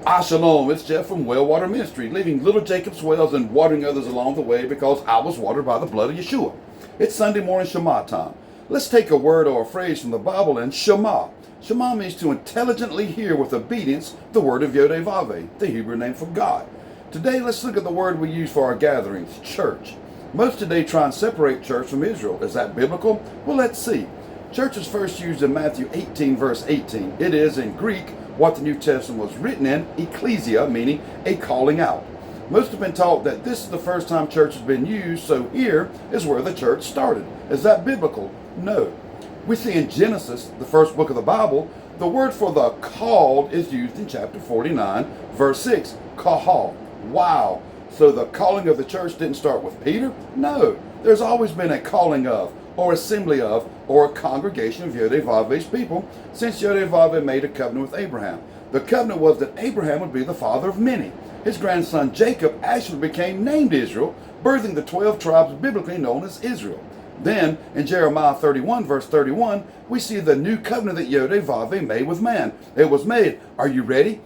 Shalom, it's Jeff from Well Water Ministry, leaving little Jacob's wells and watering others along the way because I was watered by the blood of Yeshua. It's Sunday morning Shema time. Let's take a word or a phrase from the Bible and Shema. Shema means to intelligently hear with obedience the word of Yod-Heh-Vav, the Hebrew name for God. Today, let's look at the word we use for our gatherings, church. Most today try and separate church from Israel. Is that biblical? Well, let's see. Church is first used in Matthew 18, verse 18. It is, in Greek, what the New Testament was written in, ecclesia, meaning a calling out. Most have been taught that this is the first time church has been used, so here is where the church started. Is that biblical? No. We see in Genesis, the first book of the Bible, the word for the called is used in chapter 49, verse 6, kahal. Wow. So the calling of the church didn't start with Peter? No. There's always been a calling of, or assembly of, or a congregation of Yod-Heh-Vav's people since Yod-Heh-Vav made a covenant with Abraham. The covenant was that Abraham would be the father of many. His grandson Jacob actually became named Israel, birthing the 12 tribes biblically known as Israel. Then, in Jeremiah 31, verse 31, we see the new covenant that Yod-Heh-Vav made with man. It was made, are you ready?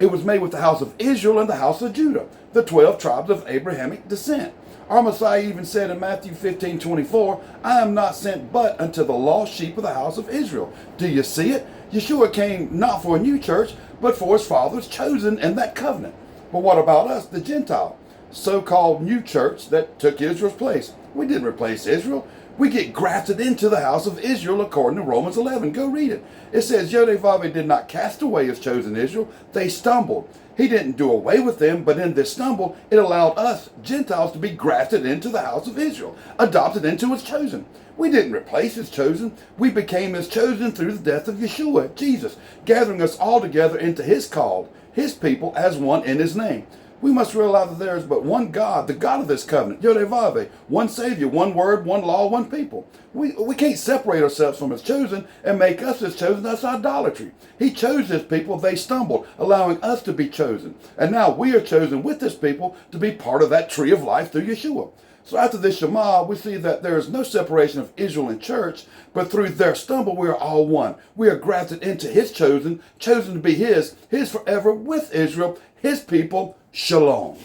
It was made with the house of Israel and the house of Judah, the 12 tribes of Abrahamic descent. Our Messiah even said in Matthew 15, 24, I am not sent but unto the lost sheep of the house of Israel. Do you see it? Yeshua came not for a new church, but for his Father's chosen in that covenant. But what about us, the Gentile? So-called new church that took Israel's place. We didn't replace Israel. We get grafted into the house of Israel according to Romans 11. Go read it. It says Yod-Heh-Vav did not cast away his chosen Israel. They stumbled. He didn't do away with them, but in this stumble, it allowed us, Gentiles, to be grafted into the house of Israel, adopted into his chosen. We didn't replace his chosen. We became his chosen through the death of Yeshua, Jesus, gathering us all together into his called, his people as one in his name. We must realize that there is but one God, the God of this covenant, Yod-Heh-Vav, one Savior, one word, one law, one people. We can't separate ourselves from his chosen and make us his chosen. That's idolatry. He chose his people, they stumbled, allowing us to be chosen. And now we are chosen with this people to be part of that tree of life through Yeshua. So after this Shema, we see that there is no separation of Israel and church, but through their stumble, we are all one. We are grafted into his chosen to be his forever with Israel, his people. Shalom.